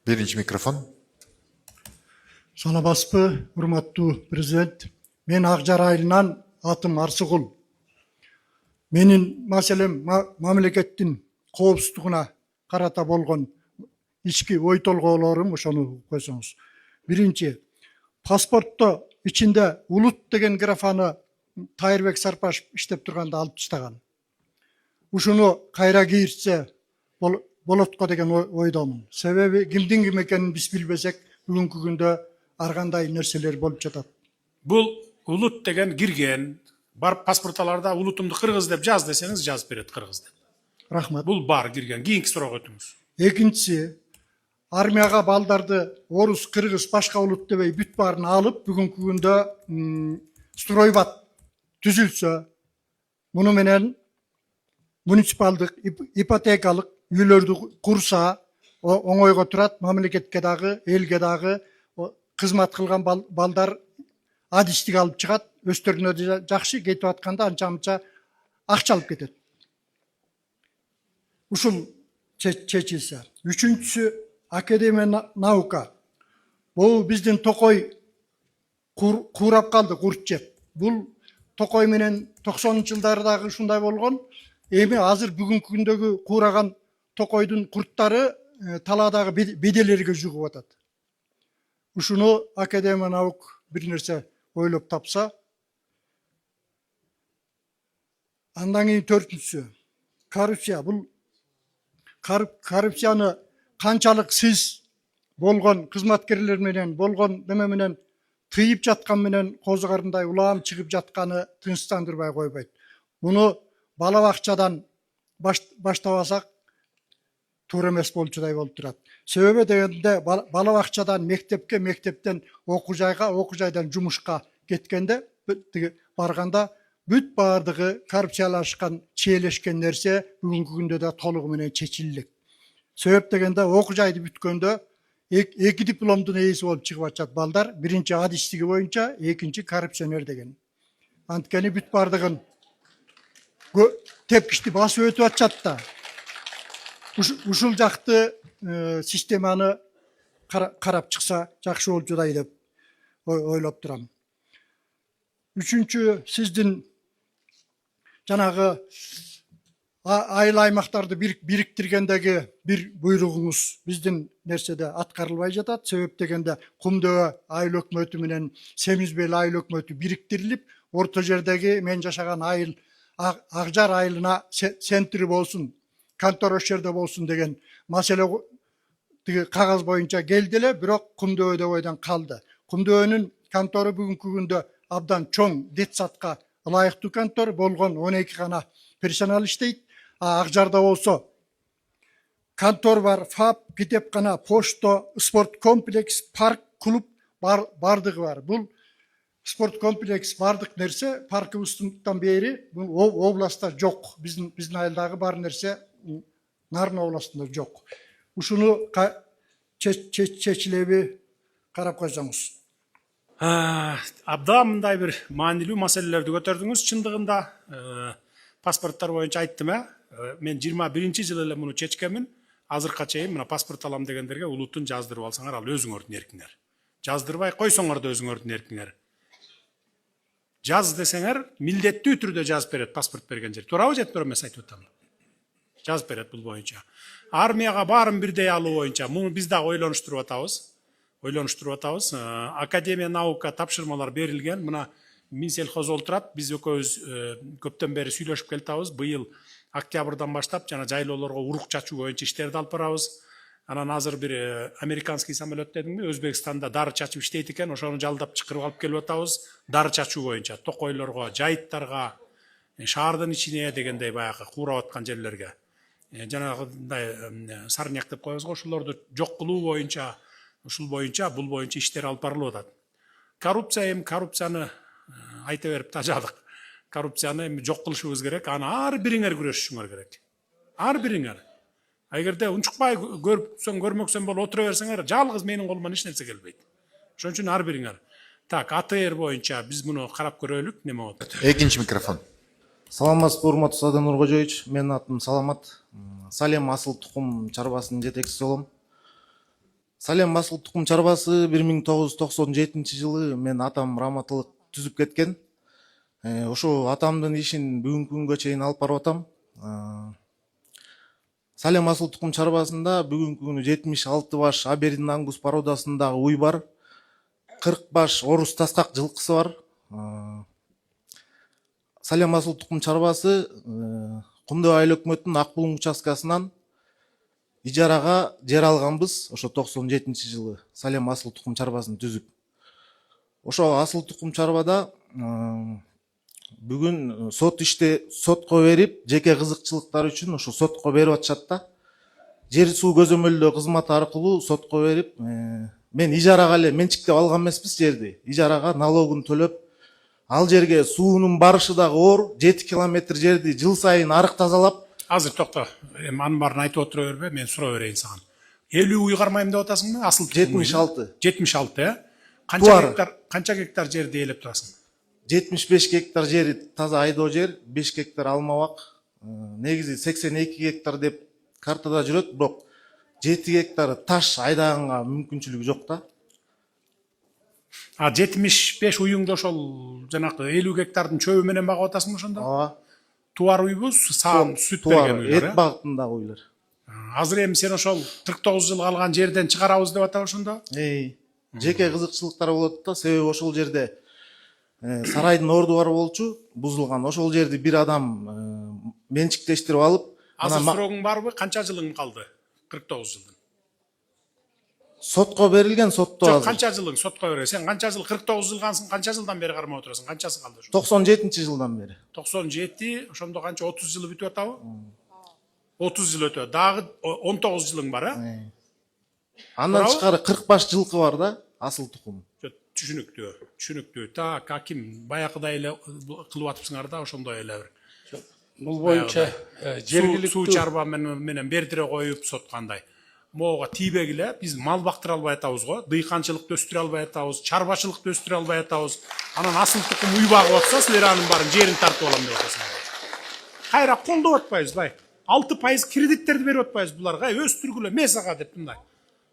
Birinci mikrofon. Саламатсызбы, урматтуу президент. Мен Акжар айылынан атым Арсыгул. Менин маселем мамлекеттин коопсуздугуна карата болгон ички ой толгоолорум ошону койсоңуз. Биринчи, паспортто ичинде улут деген графаны Тайырбек Сарпашев иштеп турганда алып таштаган. Ушуну кайра кийиртсе болот го деген ойдомун. Себеби кимдин ким экенин биз билбесек, бүгүнкү күндө ар кандай нерселер болуп жатат. Бул улут деген кирген, бар паспорталарда улутумду кыргыз деп жаз десеңиз жазып берет кыргыз деп. Рахмат. Бул бар кирген. Кийинки суроого өтүңүз. Экинчиси, армияга балдарды орус, кыргыз, башка улут дебей бүт баарын алып, бүгүнкү күндө стройбат түзүлсө, муну менен муниципалдык, ипотекалык үйлөрдү курса оңойго турат, мамлекетке дагы, элге дагы кызмат кылган балдар адистик алып чыгат, өздөрүнө да жакшы, кетип атканда анча-мынча акча алып кетет. Ушул чечилсе. Үчүнчүсү, академия наука. Бул биздин Токой куурап калды, курт жеп. Бул Токой менен 90-жылдардагы ушундай болгон. Эми азыр бүгүнкү күндөгү куураган Токойдун курттары талаадагы беделерге жугуп атат. Ушуну академия наук бир нерсе ойлоп тапса. Андан кийин төртүнчүсү, коррупция. Бул коррупцияны канчалык сиз болгон кызматкерлер менен, болгон неме менен тыйып жаткан менен козугарындай улам чыгып жатканы тынчтандырбай койбойт. Муну бала бакчадан баштабасак туура эмес болчудай болуп турат. Себеби дегенде бала бакчадан мектепке, мектептен окуу жайга, окуу жайдан жумушка кеткенде барганда бүт баардыгы коррупциялашкан, чиелешкен нерсе бүгүнкү күндө да толугу менен чечилет. Себеп дегенде окуу жайды бүткөндө эки дипломдун ээси болуп чыгып атышат балдар. Биринчи адистиги боюнча, экинчи коррупционер деген. Анткени бүт баардыгын тепкичти басып өтүп атышат да. Ушул жакты системаны карап чыкса жакшы болчудай деп ойлоп турам. Үчүнчү, сиздин жанагы айыл аймактарды бириктиргендеги бир буйругуңуз биздин нерседе аткарылбай жатат. Себеп дегенде Кумдөбө айыл өкмөтү менен Семизбел айыл өкмөтү бириктирилип, орто жердеги мен жашаган айыл Акжар айылына центри болсун, контора ошол жерде болсун деген маселе тиги кагаз боюнча келди эле, бирок Кумдөбөдө ойдон калды. Кумдөбөнүн контору бүгүнкү күндө абдан чоң, детсадка ылайыктуу контор болгон, 12 гана персонал иштейт. Акжарда болсо контор бар, ФАП, китепкана, почта, спорт комплекс, парк, клуб бардыгы бар. Бул спорт комплекс бардык нерсе паркыбыздан бери бул областта жок. Биздин айылдагы бар нерсе Нарын областында жок. Ушуну чечилеби карап койсоңуз. Абдан мындай бир маанилүү маселелерди көтөрдүңүз. Чындыгында паспорттор боюнча айттым, мен 21-жылы эле муну чечкенмин. Азыркыга чейин мына паспорт алам дегендерге улутун жаздырып алсаңар, ал өзүңөрдүн эркиңер. Жаздырбай койсоңор да өзүңөрдүн эркиңер. Жаз десеңер, милдеттүү түрдө жазып берет паспорт берген жер. Туурабы же туура эмес айтып атам? Жазып берет бул боюнча. Армияга баарын бирдей алуу боюнча муну биз дагы ойлонуштуруп атабыз. Академия наука тапшырмалар берилген. Мына Минсельхоз олтурат. Биз экөөбүз көптөн бери сүйлөшүп келатабыз. Быйыл октябрдан баштап жана жайлоолорго урук чачуу боюнча иштерди алып барабыз. Анан азыр бир американский самолет дедимби, Өзбекстанда дары чачып иштейт экен. Ошону жалдап чакырып алып келип атабыз. Дары чачуу боюнча токойлорго, жайыттарга, шаардын ичине дегендей баягы куурап аткан жерлерге. Жанагындай сарняк деп коебуз го, ошолорду жок кылуу боюнча, бул боюнча иштер алып барылып атат. Коррупцияны айта берип тажадык. Коррупцияны эми жок кылышыбыз керек. Аны ар бириңер күрөшүшүңөр керек. Ар бириңер. Эгерде унчукпай көрмөксөң болуп отура берсеңер, жалгыз менин колуман эч нерсе келбейт. Ошон үчүн ар бириңер. Так, АТР боюнча биз муну карап көрөлүк, неме болот. Экинчи микрофон. Саламатсызбы, урматтуу Садыр Нуркожоевич. Менин атым Саламат. Салем асыл тукум чарбасынын жетекчиси болом. Салем асыл тукум чарбасы 1997 жылы мен атам раматылык түзүп кеткен. Ошо атамдын ишин бүгүнкү күнгө чейин алып барып атам. Салем асыл тукум чарбасында бүгүнкү күнү 76 баш Абердин ангус породасындагы уй бар. 40 баш орус таскак жылкысы бар. Салем асыл тукум чарбасы Кумдөө айыл өкмөтүнүн Ак Булуң участкасынан ижарага жер алганбыз. Ошо 97 жылы Салем асыл тукум чарбасын түзүп. Ошо асыл тукум чарбада бүгүн сотко берип, жеке кызыкчылыктар үчүн ошо сотко берип атышат да. Жер суу көзөмөлдөө кызматы аркылуу сотко берип, мен ижарага эле менчиктеп алган эмеспиз жерди. Ижарага налогун төлөп, ал жерге суунун барышы дагы оор, 7 километр жерди жыл сайын арык тазалап. Азыр токто. Анын баарын айтып отура бербе, мен суроо берейин сага. 50 уй кармайм деп атасыңбы? Асыл 76. 76, Канча гектар жерди ээлеп турасың? 75 гектар жери таза айдоо жер, 5 гектар алмабак. Негизи 82 гектар деп картада жүрөт, бирок 7 гектар таш айдаганга мүмкүнчүлүгү жок да. 75 уюңду ошол жанакы 50 гектардын чөбү менен багып атасың ошондо? Ооба. Туар уйбу, саам сүт берген уйлар. Эт багытындагы уйлар. Азыр эми сен ошол 49 жыл калган жерден чыгарабыз деп атабы ошондо? Жеке кызыкчылыктар болот да, себеби ошол жерде сарайдын ордубары болчу, бузулган. Ошол жерди бир адам менчиктештирип алып, азыр суроогуң барбы? Канча жылың калды? 49 жылдын. Сотко берилген, сотто Жок, азыр. канча жылың сотко берген? Сен канча жыл 49 жылгансың, канча жылдан бери кармап отурасың? Канчасы калды ошо? 97 жылдан бери. 97, ошондо канча 30 жылы бүтүп атабы? 30 жыл өтө. Дагы 19 жылың бар, Андан тышкары 40 баш жылкы бар да, асыл тукум. Түшүнүктүү. Так, аким баягыдай эле кылып атыпсыңар да, ошондой эле бир. Бул боюнча Суу жергиликтүү чарба менен бердире коюп соткандай. Могуга тийбегиле биз мал бактыра албай атабыз го, дыйканчылыкты өстүрө албай атабыз, чарбачылыкты өстүрө албай атабыз. Анан асыл тукум уй багып атса, силер анын баарын жерин тартып алам деп атасыңар. Кайра колдоп атпайбыз, бай. 6% кредиттерди берип атпайбыз буларга, өстүргүлө месага деп мындай.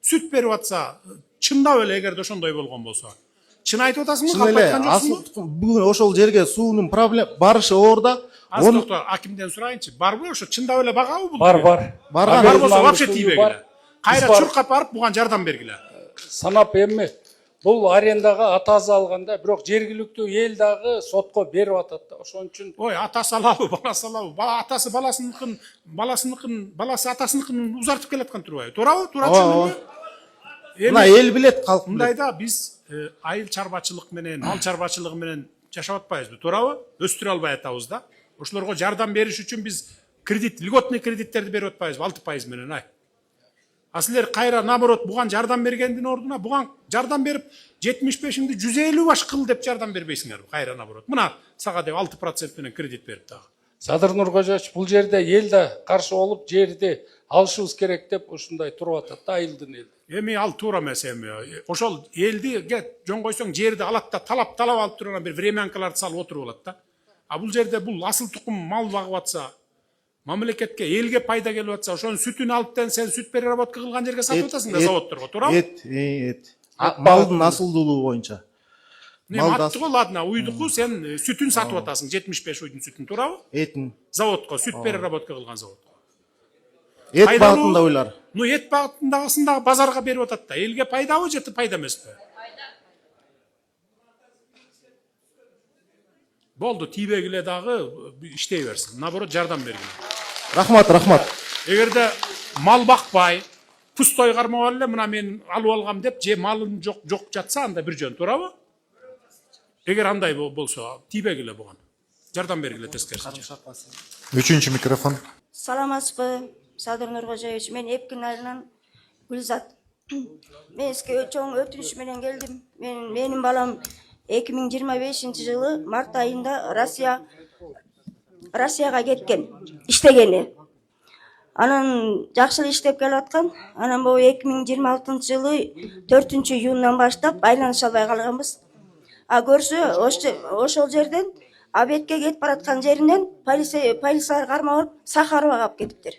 Сүт берип атса, чындап эле эгерде ошондой болгон болсо. Чын айтып атасыңбы? Чын эле, асыл тукум бүгүн ошол жерге суунун проблема барышы оор да. Акимден сурайынчы, барбы ошо чындап эле багабы бул? бар. Барган. Бар болсо вообще тийбегиле. Кайра Бар. чуркап барып буга жардам бергиле. Санап эми бул арендага атасы алганда, бирок жергиликтүү эл дагы сотко берип атат да. Ошон үчүн Ой, атасы алабы, баласы алабы? Атасы баласы атасыныкын узартып келаткан турбайбы? Туурабы? Туурачы. Мына эл билет, калк билет. Мындайда биз айыл чарбачылык менен, мал чарбачылыгы менен жашап атпайбызбы? Туурабы? Өстүрө албай атабыз да. Ошолорго жардам бериш үчүн биз льготный кредиттерди берип атпайбызбы? 6% менен, ай. А силер кайра наоборот буган жардам бергендин ордуна буган жардам берип 75-ңди 150 баш кыл деп жардам бербейсиңерби? Кайра наоборот. Мына сага деп 6% менен кредит берип дагы. Садыр Нуркожоевич, бул жерде эл да каршы болуп, жерди алышыбыз керек деп ушундай туруп атат да, айылдын эл. Эми ал туура эмес эми. Ошол элди жөн койсоң жерди алат да талап алып турган бир времянкаларды салып отуруп алат да. А бул жерде бул асыл тукум мал багып атса, мамлекетке, элге пайда келип атса, ошонун сүтүн алыптан сен сүт переработка кылган жерге сатып атасың да заводторго, туурабы? Эт. Малдын асылдуулугу боюнча. Атты го, ладно, уйдуку сен сүтүн сатып атасың, 75 уйдун сүтүн, туурабы? Этин. Заводко, сүт переработка кылган заводко. Эт багытында уйлар. Ну, эт багытындагысын дагы базарга берип атат да. Элге пайдабы же пайда эмеспи? Болду, тийбегиле дагы иштей берсин. Наоборот, жардам бергиле. Рахмат. Эгерде мал бакпай, пустой кармап эле, мына мен алып алгам деп, же малын жок жатса, анда бир жөн, туурабы? Эгер андай болсо, тийбегиле буган. Жардам бергиле тескерисинче. Үчүнчү микрофон. Саламатсызбы, Садыр Нуркожоевич, мен Эпкин айылынан Гүлзат. Мен сизге чоң өтүнүш менен келдим. Менин балам 2025 жылы март айында Россияга кеткен, иштегени. Анан жакшы эле иштеп келип аткан. Анан бул 2026 жылы 4 июндан баштап айланыша албай калганбыз. А көрсө ошол жерден Абетке кетип бараткан жеринен полициялар кармап алып Сахарова алып кетиптир.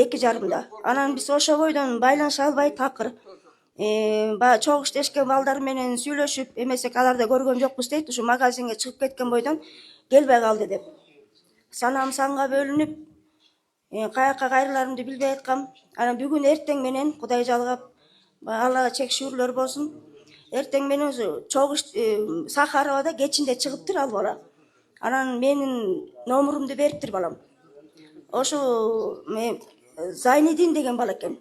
2,5. Анан биз ошо бойдон байланыша албай такыр. Баягы чогуу иштешкен балдар менен сүйлөшүп эмесек аларды көргөн жокпуз дейт. Ушу магазинге чыгып кеткен бойдон келбей калды деп. Санам санга бөлүнүп, каяка кайрыларымды билбей аткам. Анан бүгүн эртең менен Кудай жалгап, Аллага чек шүгүрлөр болсун. Эртең менен чогуу Сахаровада кечинде чыгыптыр ал бала. Анан менин номурумду бериптир балам. Ошо Зайнидин деген бала экен.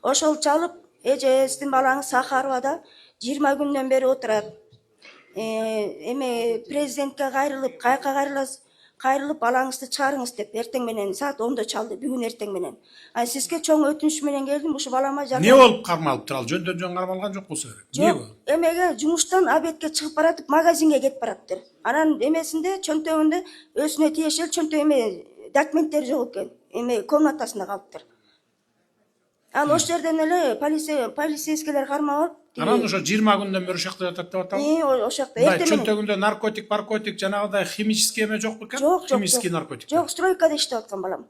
Ошол чалып, эже сиздин балаңыз Сахаровада 20 күндөн бери отурат. Эме президентке кайрылып, каяка кайрылып балаңызды чыгарыңыз деп эртең менен саат 10-да чалды, бүгүн эртең менен. Сизге чоң өтүнүч менен келдим, ушу балама жардам. Не болуп кармалыптыр ал? Жөндөн жөн кармалган жок болсо керек. Жок, эмеге жумуштан обедке чыгып баратып, магазинге кетип бараптыр. Анан эмесинде чөнтөгүндө өзүнө тиешел чөнтөг документтери жок экен. Комнатасында калыптыр. Ал ошол жерден эле полицейскийлер кармап алып. Анан ошо 20 күндөн бери ошол жакта жатат деп атабы. Ошол жакта эртең менен. Чөнтөгүндө наркотик, жанагыдай химический эме жок бекен? Жок, Химический наркотик. Жок, стройкада иштеп аткан балам.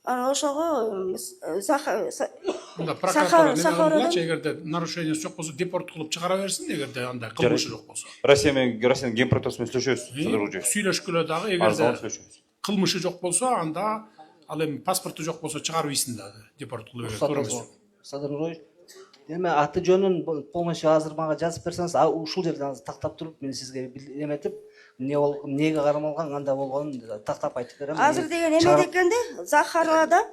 Анан ошого Прокуратура неме кылгылачы, эгерде нарушениясы жок болсо депорт кылып чыгара берсин, эгерде андай кылмышы жок болсо. Россиянын Генпрокуратурасы менен сүйлөшөбүз. Сүйлөшкүлө дагы эгерде кылмышы жок болсо, анда ал эми паспорту жок болсо чыгарбайсың да, депорт кылып берет. Садыр Нурович, эми аты жөнүн полностью азыр мага жазып берсеңиз, ушул жерде азыр тактап туруп, мен сизге эметип, эмнеге кармалган, кандай болгонун тактап айтып берем. Азыр деген эме экенде, Захаровада.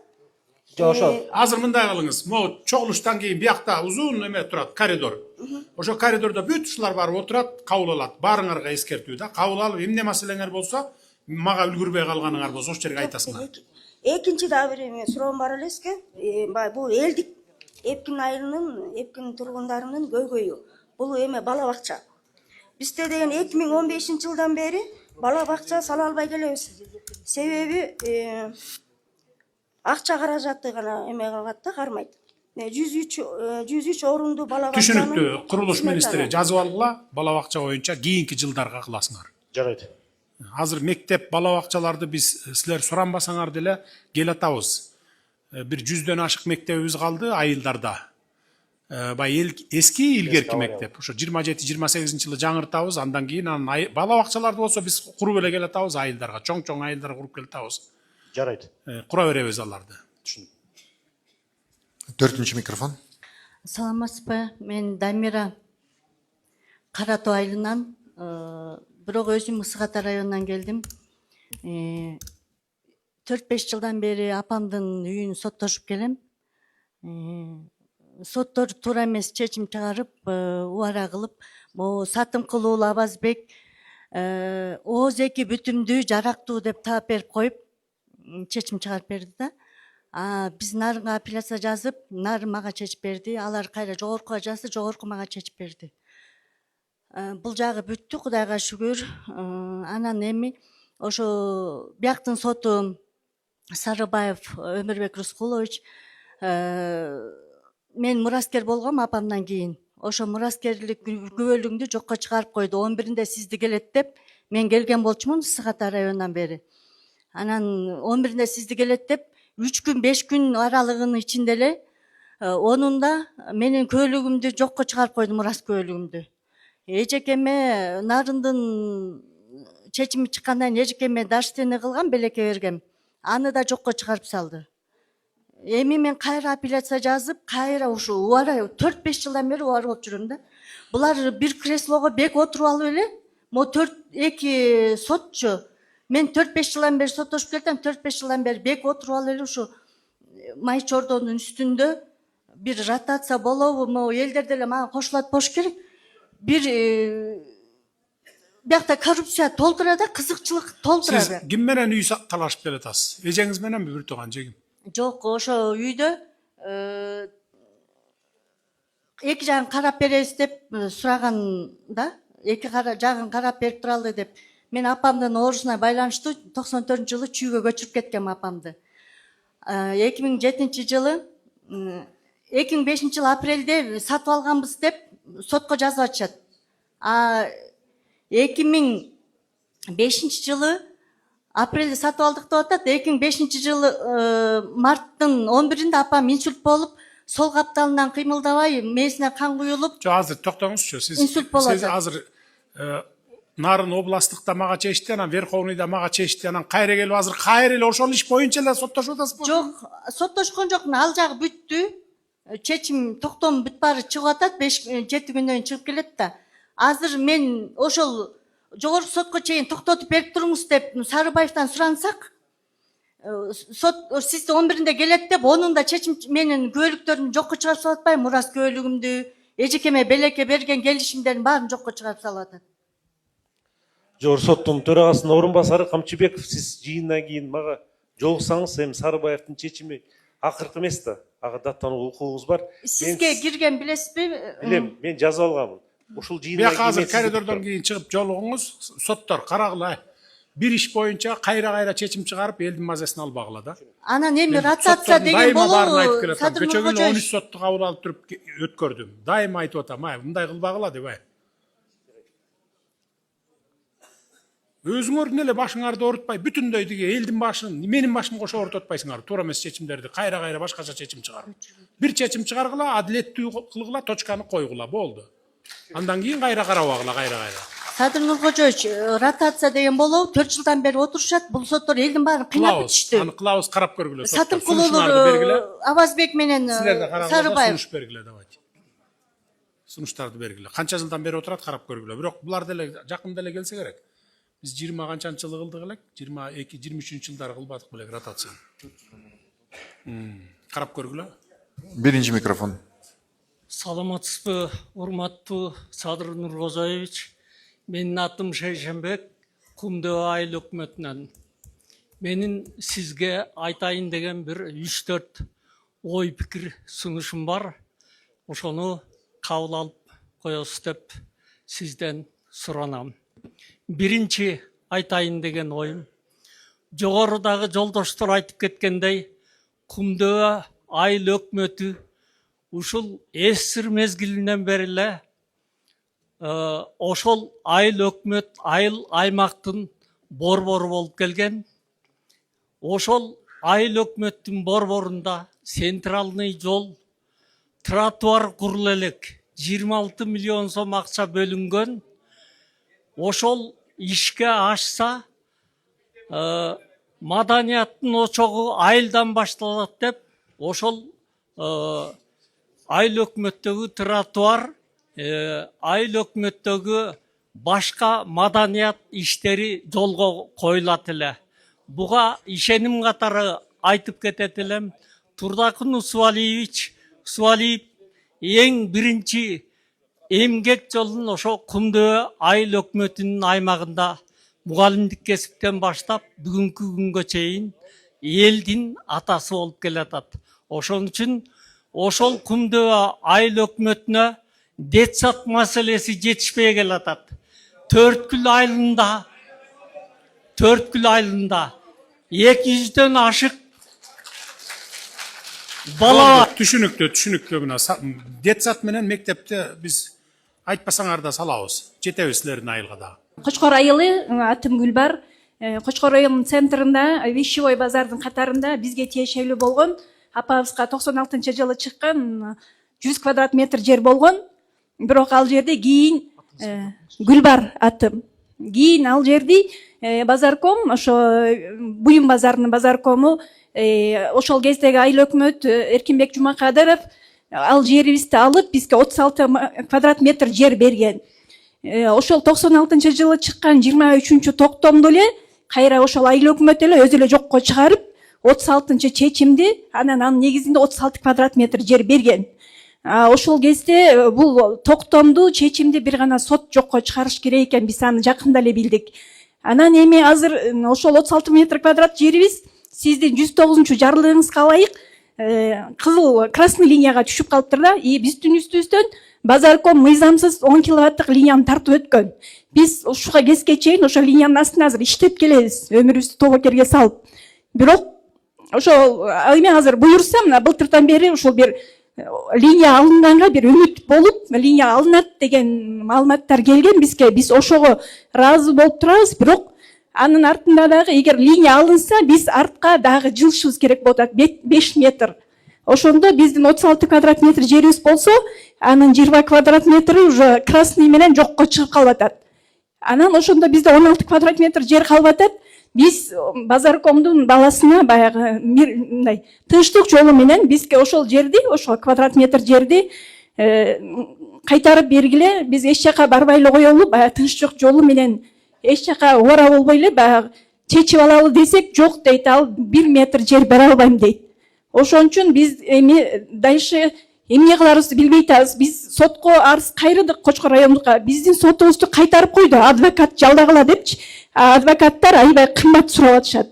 Жок, ошо. Азыр мындай кылыңыз, могу чогулуштан кийин биякта узун эме турат, коридор. Ошо коридордо бүт ушулар барып отурат, кабыл алат. Баарыңарга эскертүү да, кабыл алып, эмне маселеңер болсо, мага үлгүрбөй калганыңар болсо, ошол жерге айтасыңар. Экинчи дагы бир суроом бар эле сизге. Бул элдик Эпкин тургундарынын көйгөйү. Бул эме бала бакча. Бизде деген 2015-жылдан бери бала бакча сала албай келебиз. Себеби акча каражаты гана эме кылат да, кармайт. 103 орунду бала бакча. Түшүнүктүү, курулуш министри жазып алгыла, бала бакча боюнча кийинки жылдарга кыласыңар. Жарайт. Азыр мектеп бала бакчаларды биз силер суранбасаңар деле келатабыз. Бир 100дөн ашык мектебибиз калды айылдарда. Эски илгерки мектеп. Ошо 27-28-жылы жаңыртабыз, андан кийин бала бакчаларды болсо биз куруп эле келатабыз айылдарга, чоң айылдарга куруп келатабыз. Жарайт. Кура беребиз аларды. Төртүнчү микрофон. Саламатсызбы, мен Дамира Кара Тоо айылынан, бирок өзүм Ысык-Ата районунан келдим. 4-5 жылдан бери апамдын үйүн соттошуп келем. Соттор туура эмес чечим чыгарып, убара кылып, могу Сатым Кулул Абазбек ооз эки бүтүмдүү жарактуу деп таап берип коюп, чечим чыгарып берди да. Биз нарынга апелляция жазып, нарын мага чечип берди. Алар кайра жогоркуга жазды, жогорку мага чечип берди. Бул жагы бүттү, Кудайга шүгүр. Анан эми ошо бияктын соту Сарыбаев Өмүрбек Рускулович, мен мураскер болгом апамдан кийин. Ошо мураскерлик күбөлүгүмдү жокко чыгарып койду. 11-inde сизди келет деп, мен келген болчумун Ысык-Ата районунан бери. Анан 11-inde сизди келет деп, 3 күн, 5 күн аралыгынын ичинде эле, онунда менин көөлүгүмдү жокко чыгарып койду, мурас көөлүгүмдү. Эжекеме нарындын чечими чыккандан кийин эжекеме дарштене кылган, белекке бергем. Аны да жокко чыгарып салды. Эми мен кайра апелляция жазып, кайра ушу убара 4-5 жылдан бери убара болуп жүрөм да. Булар бир креслого бек отуруп алып эле, могу 2 сотчу. Мен 4-5 жылдан бери соттошуп келдим, 4-5 жылдан бери бек отуруп алып эле ушу май чордонун үстүндө бир ротация болобу, могу элдер деле мага кошулат болуш керек. Бир биякта коррупция толтура да, кызыкчылык толтура. Сиз ким менен үй талашып келатасыз? Эжеңиз мененби, бир тууган жегим? Жок, ошо үйдө эки жагын карап беребиз деп сураганда, эки жагын карап берип туралы деп. Мен апамдын оорусуна байланыштуу 94-жылы чүйгө көчүрүп кеткем апамды. 2007-жылы 2005-жылы апрелде сатып алганбыз деп сотко жазып атышат. 2005-жылы апрелде сатып алдык деп атат. 2005 жылы марттын 11-inde апам инсульт болуп, сол капталынан кыймылдабай, мээсине кан куюлуп, Жо азыр токтоңузчу. Инсульт болот. Сиз азыр Нарын областтыкта мага чечти, анан Верховныйда мага чечти, анан кайра келип азыр кайра эле ошол иш боюнча эле соттошуп атасызбы? жок, соттошкон жокмун, ал жагы бүттү. Чечим, токтом бүт баары чыгып атат, 5-7 күндөн кийин чыгып келет да. Азыр мен ошол жогорку сотко чейин токтотуп берип туруңуз деп Сарыбаевтан сурансак, сот сизди 11-inde келет деп, онун да чечим менин күбөлүктөрүмдү жокко чыгарып салып атпайбы? Мурас күбөлүгүмдү, эжекеме Белекке берген келишимдердин баарын жокко чыгарып салып атат. Жогорку соттун төрагасынын орун басары Камчыбеков, сиз жыйындан кийин мага жолуксаңыз, эми Сарыбаевдин чечими акыркы эмес да. Ага даттануу укугуңуз бар. Сизге кирген билесизби? Билем, мен жазып алганмын. Ушул жыйындан Бияка азыр коридордон кийин чыгып жолугуңуз, соттор карагыла. Бир иш боюнча кайра чечим чыгарып, элдин мазасын албагыла да. Анан эми ротация деген болобу? Садыр Кечээ күнү Нуркожоевич. 13 сотты кабыл алып туруп өткөрдүм. Дайыма айтып атам, мындай кылбагыла деп. Өзүңөрдүн эле башыңарды оорутпай, бүтүндөй тиги элдин башын, менин башымды кошо оорутуп атпайсыңар. Туура эмес чечимдерди кайра башкача чечим чыгарып. Бир чечим чыгаргыла, адилеттүү кылгыла, точканы койгула, болду. Андан кийин кайра карабагыла, кайра. Садыр Нуркожоевич, ротация деген болобу? 4 жылдан бери отурушат. Бул соттор элдин баарын кыйнап битишти. Аны кылабыз, карап көргүлө. Сатып кылуулар Авазбек менен Сарыбаев. Сунуш бергиле, давайте. Сунуштарды бергиле. Канча жылдан бери отурат, карап көргүлө. Бирок булар деле жакында эле келсе керек. Биз 20 канчанчы жылы кылдык элек, 22-23 жылдары кылбадык белек ротацияны. Карап көргүлө. Birinci mikrofon. Саламатсызбы, урматтуу Садыр Нуркожоевич. Менин атым Шейшенбек, Кумдөө айыл өкмөтүнөн. Менин сизге айтайын деген бир 3-4 ой пикир сунушум бар. Ошону кабыл алып коесуз деп сизден суранам. Биринчи айтайын деген оюм. Жогорудагы жолдоштор айтып кеткендей, Кумдөө айыл өкмөтү ушул эсир мезгилинен бери эле ошол айыл өкмөт, айыл аймактын борбору болуп келген. Ошол айыл өкмөттүн борборунда центральный жол, тротуар курулу элек. 26 миллион сом акча бөлүнгөн. Ошол ишке ашса, маданияттын очогу айылдан башталат деп, ошол айыл өкмөттөгү тротуар, айыл өкмөттөгү башка маданият иштери жолго коюлат эле. Буга ишеним катары айтып кетет элем. Турдакын Усвалиевич, Усвалиев эң биринчи эмгек жолун ошо Кумдөө айыл өкмөтүнүн аймагында мугалимдик кесиптен баштап бүгүнкү күнгө чейин элдин атасы болуп келатат. Ошон үчүн ошол Кумдөө айыл өкмөтүнө детсад маселеси жетишпей келатат. Төрткүл айылында 200дөн ашык бала бар. Түшүнүктүү мына детсад менен мектепте биз айтпасаңар да салабыз. Жетебиз силердин айылга да. Кочкор айылы, атым Гүлбар. Кочкор айылынын центринде, Вещевой базардын катарында бизге тиешелүү болгон, апабызга 96-жылы чыккан 100 квадрат метр жер болгон. Бирок ал жерде кийин Гүлбар атым. Кийин ал жерди базарком, ошо Буюм базарынын базаркому, ошол кездеги айыл өкмөт Эркинбек Жумакадыров ал жерибизди алып, бизге 36 квадрат метр жер берген. Ошол 96-жылы чыккан 23-чү токтомду эле кайра ошол айыл өкмөт эле өзү эле жокко чыгарып, 36-чы чечимди, анын негизинде 36 квадрат метр жер берген. Ошол кезде бул токтомду, чечимди бир гана сот жокко чыгарыш керек экен, биз аны жакында эле билдик. Анан эми азыр ошол 36 метр квадрат жерибиз сиздин 109-чу жарлыгыңызга ылайык кызыл красный линияга түшүп калыптыр да. Биздин үстүбүздөн базарком мыйзамсыз 10 киловаттык линияны тартып өткөн. Биз ушуга кезге чейин ошол линиянын астына азыр иштеп келебиз, өмүрүбүздү тобокерге салып. Бирок ошол эми азыр буюрса, мына былтырдан бери ушул бир линия алынганга бир үмүт болуп, линия алынат деген маалыматтар келген бизге. Биз ошого ыраазы болуп турабыз, бирок Анын артында дагы эгер линия алынса, биз артка дагы жылышыбыз керек болуп атат 5 метр. Ошондо биздин 36 квадрат метр жерибиз болсо, анын 20 квадрат метри уже красный менен жокко чыгып калып атат. Анан ошондо бизде 16 квадрат метр жер калып атат. Биз Базаркомдун баласына баягы мындай тынчтык жолу менен бизге ошол жерди, ошол квадрат метр жерди кайтарып бергиле, биз эч жака барбай эле коелу, баягы тынчтык жолу менен эч жака ора болбой эле баягы чечип алалы десек, жок дейт, ал 1 метр жер бере албайм дейт. Ошон үчүн биз эми дальше эмне кыларыбызды билбей атабыз. Биз сотко арыз кайрыдык Кочкор райондукка. Биздин сотубузду кайтарып койду, адвокат жалдагыла депчи. Адвокаттар аябай кымбат сурап атышат.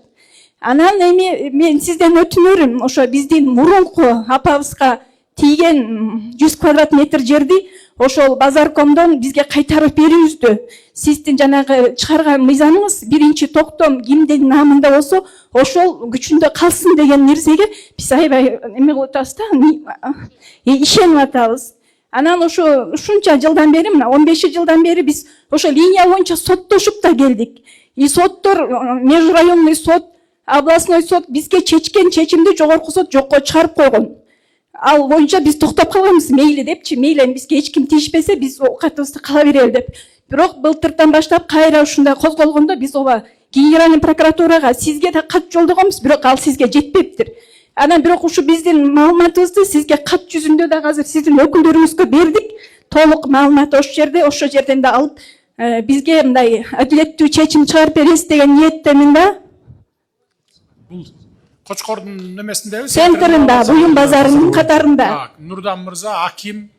Анан эми мен сизден өтүнөрүм, ошо биздин мурунку апабызга тийген 100 квадрат метр жерди ошол Базаркомдон бизге кайтарып берүүбүздү. Сиздин жанагы чыгарган мыйзамыңыз биринчи токтом кимдин намында болсо, ошол күчүндө калсын деген нерсеге биз аябай эме кылып атабыз да, ишенип атабыз. Анан ошо ушунча жылдан бери, мына 15 жылдан бери биз ошо линия боюнча соттошуп да келдик. И соттор, межрайонный суд, областной суд бизге чечкен чечимди жогорку суд жокко чыгарып койгон. Ал боюнча биз токтоп калганбыз, мейли депчи, мейли бизге эч ким тийишпесе, биз оокатыбызды кала берели деп. Бирок былтыртан баштап кайра ушундай козголгондо биз ооба генеральный прокуратурага сизге да кат жолдогонбуз, бирок ал сизге жетпептир. Анан бирок ушу биздин маалыматыбызды сизге кат жүзүндө да азыр сиздин өкүлдөрүңүзгө бердик. Толук маалымат ошол жерден да алып, бизге мындай адилеттүү чечим чыгарып бересиз деген ниеттемин да. Бул Кочкордун немесиндеби? Центринда, Буюм базарынын катарында. Нурдан мырза, аким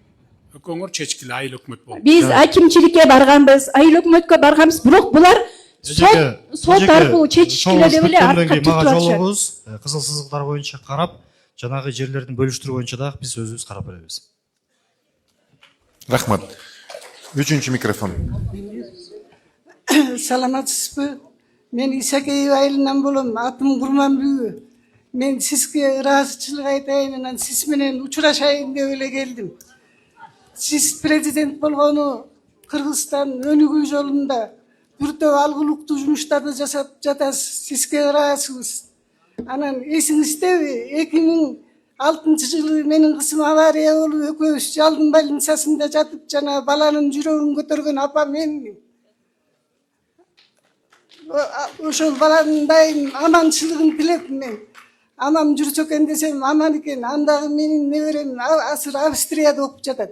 өкөңөр чечкиле, айыл өкмөт болду. Биз акимчиликке барганбыз, айыл өкмөткө барганбыз, бирок булар сот аркылуу чечишкиле деп эле артка түртүп атышат. Кызыл сызыктар боюнча карап, жанагы жерлердин бөлүштүрүү боюнча дагы биз өзүбүз карап беребиз. Рахмат. Үчүнчү микрофон. Саламатсызбы? Мен Исакеев айылынан болом, атым Курманбүгү. Мен сизге ыраазычылык айтайын, анан сиз менен учурашайын деп эле келдим. Сиз президент болгону Кыргызстан өнүгүү жолунда бир топ алгылыктуу жумуштарды жасап жатасыз. Сизге ыраазбыз. Анан эсиңиздеби, 2006-жылы менин кызым авария болуп, экөөбүз жалдын больницасында жатып, жана баланын жүрөгүн көтөргөн апа менмин. Ошол баланын дайым аманчылыгын тилеп мен. Амам жүрсө экен десем, аман экен. Андагы менин неберем азыр Австрияда окуп жатат.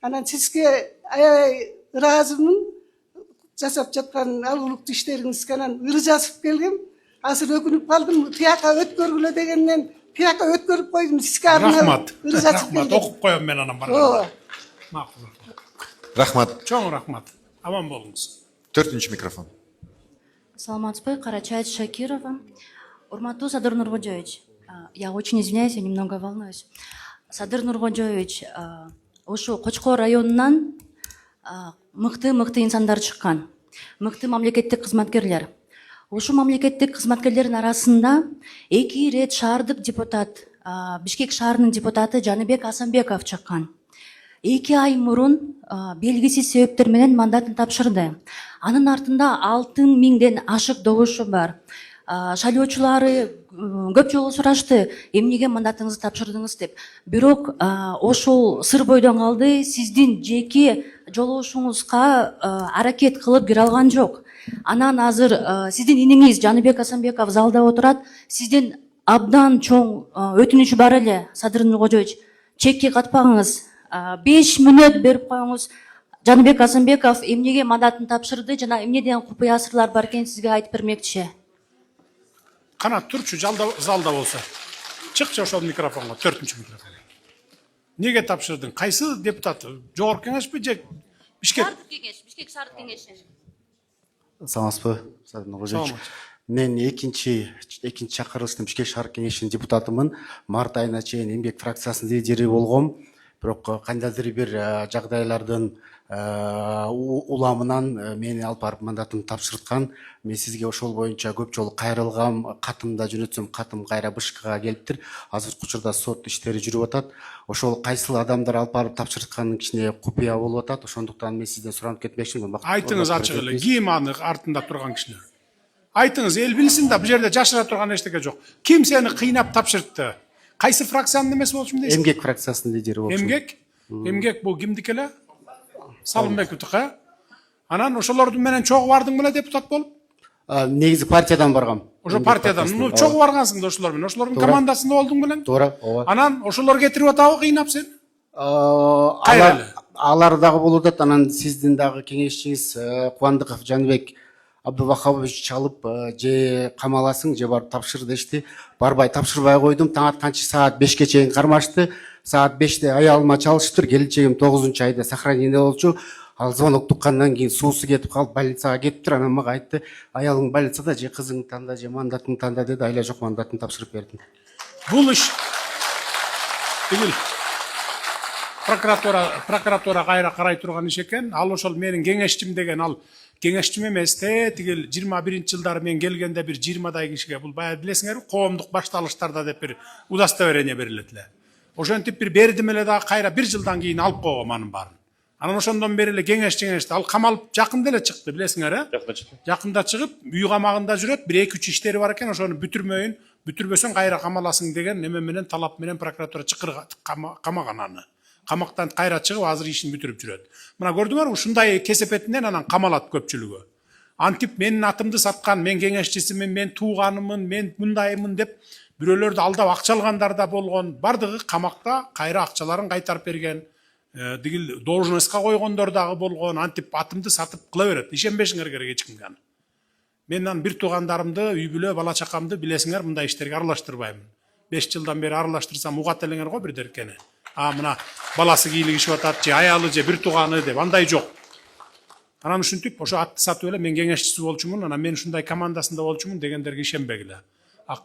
Анан сизге аябай ыраазымын жасап жаткан алгылыктуу иштериңизге. Анан ыры жазып келгем. Азыр өкүнүп калдым. Тияка өткөргүлө дегенден тияка өткөрүп койдум. Сизге Рахмат. ыры жазып келдим. Рахмат, окуп коем мен анан барганда. Макул. Рахмат. Чоң рахмат. Аман болуңуз. 4-ч микрофон. Саламатсызбы, Карачаева Шакирова. Урматтуу Садыр Нуркожоевич, я очень извиняюсь, я немного волнуюсь. Садыр Нуркожоевич, ушу Кочкор районунан мыкты инсандар чыккан, мыкты мамлекеттик кызматкерлер. Ушу мамлекеттик кызматкерлердин арасында 2 рет шаардык депутат, Бишкек шаарынын депутаты Жаныбек Асанбеков чыккан. 2 ай мурун белгисиз себептер менен мандатын тапшырды. Анын артында 6000ден ашык добушу бар. Шайлоочулары көп жолу сурашты, эмнеге мандатыңызды тапшырдыңыз деп. Бирок ошол сыр бойдон калды, сиздин жеке жолугушуңузга аракет кылып кире алган жок. Анан азыр сиздин иниңиз Жаныбек Асанбеков залда отурат, сиздин абдан чоң өтүнүчү бар эле, Садыр Нуркожоевич, чекке катпаңыз. 5 мүнөт берип коюңуз. Жаныбек Асанбеков эмнеге мандатын тапшырды жана эмне деген купуя сырлар бар экенин сизге айтып бермекчи. Кана турчу залда болсо. Чыкчы ошол микрофонго, 4-ч микрофон. Неге тапшырдың? Кайсы депутат? Жогорку кеңешпи же Бишкек? Бишкек шаардык кеңеши. Саламатсызбы, Садыр Нуркожоевич. Мен экинчи чакырылыштын Бишкек шаардык кеңешинин депутатымын. Март айына чейин эмгек фракциясынын лидери болгом. Бирок кандайдыр бир жагдайлардын уламынан мени алып барып мандатын тапшырткан. Мен сизге ошол боюнча көп жолу кайрылгам, катымда жөнөтсөм, катым кайра БШКга келиптир. Азыркы учурда сот иштери жүрүп атат. Ошол кайсыл адамдар алып барып тапшыртканын кичине купуя болуп атат. Ошондуктан мен сизден суранып кетмекчимин. Айтыңыз ачык эле, ким аны артында турган кишилер? Айтыңыз, эл билсин да, бул жерде жашыра турган эчтеке жок. Ким сени кыйнап тапшыртты? Кайсы фракциянын эмеси болчумун дейсиз? Эмгек фракциясынын лидери болчумун. Эмгек? Эмгек бул кимдики эле? Салымбековдуку. Анан ошолордун менен чогуу бардың беле депутат болуп? Негизи партиядан баргам. Ошо партиядан. Ну, чогуу баргансың да ошолор менен. Ошолордун командасында болдуң белең? Туура, ооба. Анан ошолор кетирип атабы кыйнап сени? Алар дагы болуп атат. Анан сиздин дагы кеңешчиңиз Кубандыков Жанбек Абдувахабович чалып, же камаласың, же барып тапшыр дешти. Барбай тапшырбай койдум. Таң атканчы саат 5ке чейин кармашты. Саат 5те аялыма чалыштыр. Келинчегим 9-айда сохранениеде болчу. Ал звонок туккандан кийин суусу кетип калып, больницага кетиптир. Анан мага айтты, аялың больницада, же кызың танда, же мандатың танда деди. Айла жок, мандатын тапшырып бердим. Бул иш тигил прокуратура кайра карай турган иш экен. Ал ошол менин кеңешчим деген, ал кеңешчим эмес, тигил 21-жылдары мен келгенде бир 20дай кишиге, бул баягы билесиңерби, коомдук башталыштарда деп бир удостоверение берилет эле. Ошентип бир бердим эле дагы кайра 1 жылдан кийин алып койгом анын баарын. Анан ошондон бери эле кеңешчи, ал камалып жакында эле чыкты, билесиңер, Жакында чыкты. Жакында чыгып, үй камагында жүрөт, 1-2 иштери бар экен, ошону бүтүрмөйүн, бүтүрбөсөң кайра камаласың деген неме менен, талап менен прокуратура камаган аны. Камактан кайра чыгып, азыр ишин бүтүрүп жүрөт. Мына көрдүңөрбү, ушундай кесепетинен анан камалат көпчүлүгү. Антип менин атымды саткан, мен кеңешчисимин, мен тууганымын, мен мындаймын деп бирөөлөрдү алдап акча алгандар да болгон. Бардыгы камакта кайра акчаларын кайтарып берген. Дигил должностька койгондор дагы болгон. Антип атымды сатып кыла берет. Ишенбешиңер керек эч кимге. Мен анан бир туугандарымды, үй бүлө, бала чакамды билесиңер, мындай иштерге аралаштырбаймын. 5 жылдан бери аралаштырсам угат элеңер го бир деркени. Мына баласы кийлигишип атат, же аялы, же бир тууганы деп, андай жок. Анан ушинтип, ошо атты сатып эле мен кеңешчиси болчумун, анан мен ушундай командасында болчумун дегендерге ишенбегиле.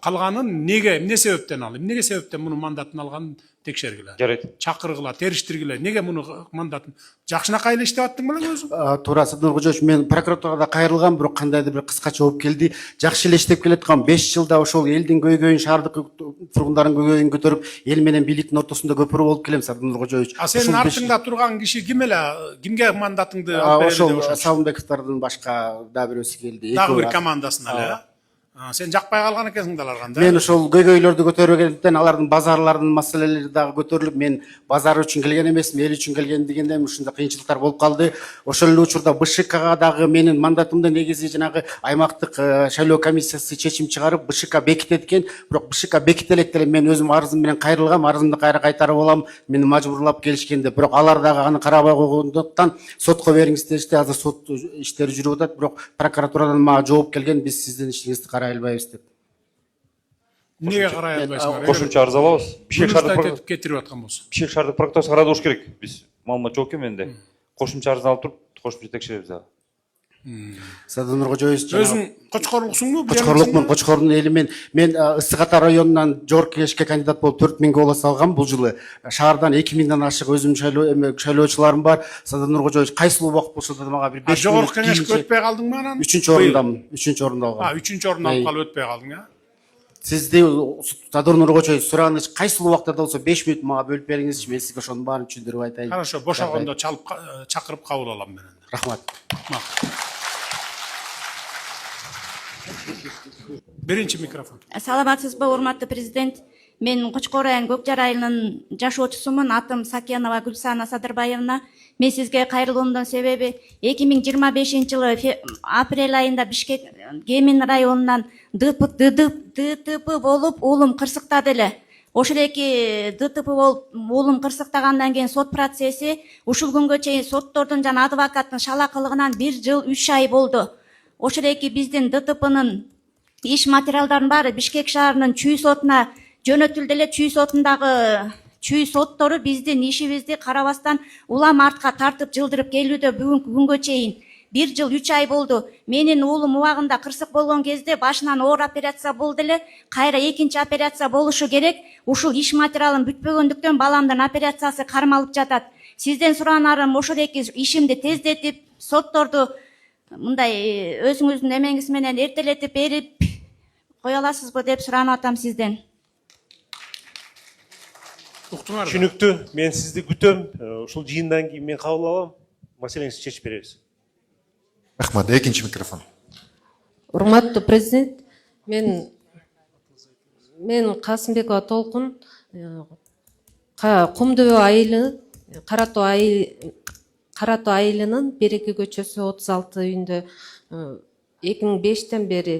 Калганын эмне себептен ал? Эмне себептен мунун мандатын алганын текшергиле. Жарайт. Чакыргыла, териштиргиле. Неге муну мандатын? Жакшынакай эле иштеп аттың белең өзүң? Туура, Садыр Кожоевич, мен прокуратурада кайрылгам, бирок кандайдыр бир кыскача болуп келди. Жакшы эле иштеп келаткан 5 жылда ошол элдин көйгөйүн, шаардык тургундардын көйгөйүн көтөрүп, эл менен бийликтин ортосунда көпүрө болуп келем, Садыр Кожоевич. Сенин артыңда турган киши ким эле? Кимге мандатыңды алып берди? Ошол Салымбековдордун башка да бирөөсү келди. Дагы бир командасына эле. Сен жакпай калган экенсиң да аларга. Мен ошол көйгөйлөрдү көтөргөндөн алардын базарлардын маселелери дагы көтөрүлүп, мен базар үчүн келген эмесмин, эл үчүн келген дегенде ушундай кыйынчылыктар болуп калды. Ошол эле учурда БШКга дагы менин мандатымды негизи жанагы аймактык шайлоо комиссиясы чечим чыгарып, БШК бекитет экен, бирок БШК бекителек деле мен өзүм арызым менен кайрылгам, арызымды кайра кайтарып алам, мени мажбурлап келишкенде, бирок алар дагы аны карабай койгондуктан сотко бериңиз дешти. Азыр сот иштери жүрүп атат, бирок прокуратурадан мага жооп келген, биз сиздин ишиңизди карай албайбыз деп. Неге карай албайсыңар? Кошумча арыз алабыз. Бишек шаардык кетирип аткан болсо. Бишек шаардык прокуратурасына карадыш керек. Биз маалымат жок экен менде. Кошумча арыз алып туруп, кошумча текшеребиз дагы. Садыр Кожоевич, өзүң Кочкорлуксуңбу? Кочкорлукмун, Кочкордун элимин. Мен Ысык Ата районунан жогорку кеңешке кандидат болуп 4000 голос алгам бул жылы. Шаардан 2000ден ашык өзүм шайлоочуларым бар. Садыр Кожоевич, кайсыл убакыт болсо да мага бир 5 жогорку кеңешке өтпөй калдыңбы анан? 3-орундамын. 3-орунда алгам. 3-орунда алып калып өтпөй калдың, а? Сизди Садыр Кожоевич сураныч кайсыл убакта да болсо 5 мүнөт мага бөлүп бериңизчи, мен сизге ошонун баарын түшүндүрүп айтайын. Хорошо, бошогондо чакырып кабыл алам мен. Рахмат. Биринчи микрофон. Саламатсызбы, урматтуу президент? Мен Кочкор район Көкжар айылынын жашоочусумун. Атым Сакенова Гүлсана Садырбаевна. Мен сизге кайрылуумдун себеби 2025-жылы апрель айында Бишкек Кемин районунан ДТП болуп уулум кырсыктады эле. Ошол эки ДТП болуп уулум кырсыктагандан кийин сот процесси ушул күнгө чейин соттордун жана адвокаттын шалакылыгынан 1 жыл 3 ай болду. Ошол эки биздин ДТПнын иш материалдарын баары Бишкек шаарынын чүй сотуна жөнөтүлдү эле. Чүй сотундагы чүй соттору биздин ишибизди карабастан улам артка тартып жылдырып келүүдө бүгүнкү күнгө чейин 1 жыл 3 ай болду. Менин уулум убагында кырсык болгон кезде башынан оор операция болду эле. Кайра экинчи операция болушу керек. Ушул иш материалым бүтпөгөндүктөн баламдын операциясы кармалып жатат. Сизден суранарым ошол эки ишимди тездетип, сотторду мындай өзүңүздүн эмеңиз менен эртелетип берип кое аласызбы деп суранып атам сизден. Түшүнүктүү. Мен сизди күтөм. Ушул жыйындан кийин мен кабыл алам. Маселеңизди чечип беребиз. Рахмат. Экинчи микрофон. Урматтуу президент, мен Касымбекова Толкун, Кумдөбө айылы, Каратоо айылынын Береке көчөсү 36 үйүндө 2005-тен бери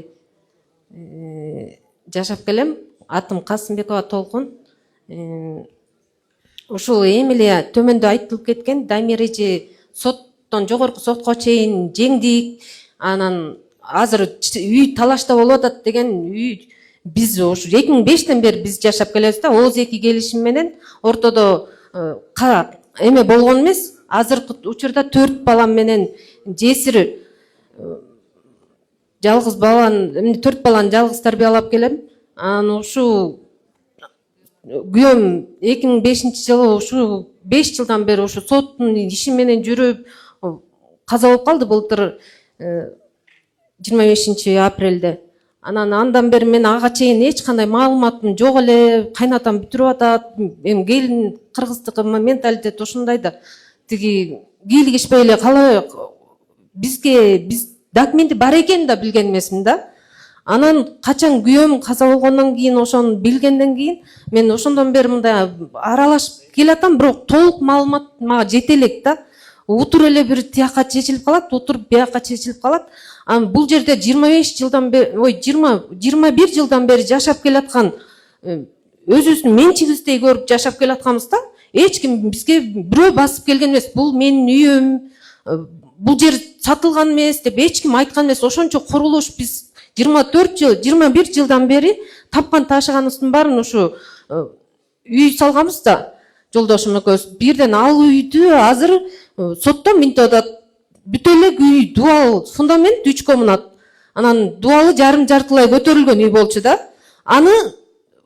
жашап келем. Атым Касымбекова Толкун. Ушул эми эле төмөндө айтылып кеткен Дамир эже соттон жогорку сотко чейин жеңдик. Анан азыр үй талашта болуп атат деген үй биз ушу 2005-тен бери биз жашап келебиз да. Оз эки келишим менен ортодо эме болгон эмес. Азыркы учурда 4 балам менен жесир жалгыз баланы 4 баланы жалгыз тарбиялап келем. Анан ушу күйөөм 2005-жылы ушу 5 жылдан бери ушу соттун иши менен жүрүп каза болуп калды былтыр 25-апрелде. Андан бери мен ага чейин эч кандай маалыматым жок эле. Кайнатам бүтүрүп атат. Эми келин кыргыздыкы менталитет ушундай да. Тиги кийлигишпей эле калай биз документи бар экенин да билген эмесмин да. Анан качан күйөөм каза болгондон кийин ошону билгенден кийин мен ошондон бери мындай аралашып келатам, бирок толук маалымат мага жете элек да. Утур эле бир тияка чечилип калат, утур бияка чечилип калат. Анан бул жерде 25 жылдан бери, 21 жылдан бери жашап келаткан өзүбүздүн менчигибиздей көрүп жашап келатканбыз да. Эч ким бизге бирөө басып келген эмес. Бул менин үйүм, бул жер сатылган эмес деп эч ким айткан эмес. Ошончо курулуш биз 21 жылдан бери тапкан ташыганыбыздын баарын ушу үй салганбыз да. Жолдошум экөөбүз бирден ал үйдү азыр сотто минтип атат. Бүтө эле үй дуал фундамент 3 комнат. Анан дуалы жарым-жартылай көтөрүлгөн үй болчу да. Аны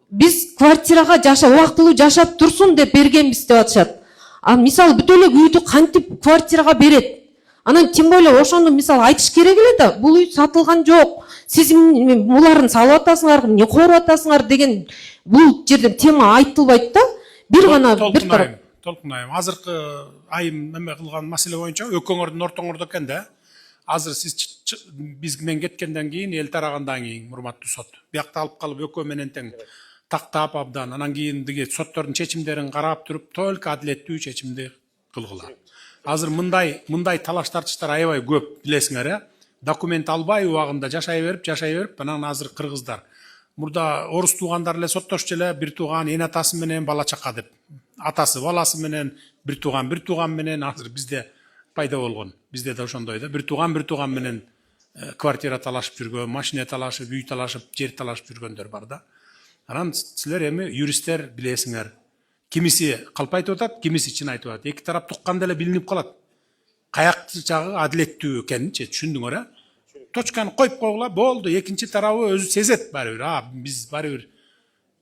биз квартирага убактылуу жашап турсун деп бергенбиз деп атышат. Мисалы бүтө эле үйдү кантип квартирага берет? Анан тем более ошону мисалы айтыш керек эле да. Бул үй сатылган жок. Сиз буларын салып атасыңар, эмне кооруп атасыңар деген бул жерде тема айтылбайт да. Бир гана бир тарап. Толкунайым. Азыркы айым эме кылган маселе боюнча экөөңөрдүн ортоңордо экен да. Азыр сиз биз менен кеткенден кийин, эл тарагандан кийин, урматтуу сот, биякта алып калып экөө менен тең тактап абдан, анан кийин диги соттордун чечимдерин карап туруп, только адилеттүү чечимди кылгыла. Азыр мындай талаш тартыштар аябай көп, билесиңер, документ албай убагында жашай берип, анан азыр кыргыздар мурда орус туугандар эле соттошчу эле, бир тууган эн атасы менен бала чака деп. Атасы баласы менен, бир тууган менен азыр бизде пайда болгон. Бизде да ошондой да. Бир тууган менен квартира талашып жүргөн, машина талашып, үй талашып, жер талашып жүргөндөр бар да. Анан силер эми юристтер билесиңер. Кимиси калп айтып атат, кимиси чын айтып атат. Эки тарап тукканда эле билинип калат. Каяк жагы адилеттүү экенинчи түшүндүңөр, точканы коюп койгула, болду. Экинчи тарабы өзү сезет баары бир. Биз баары бир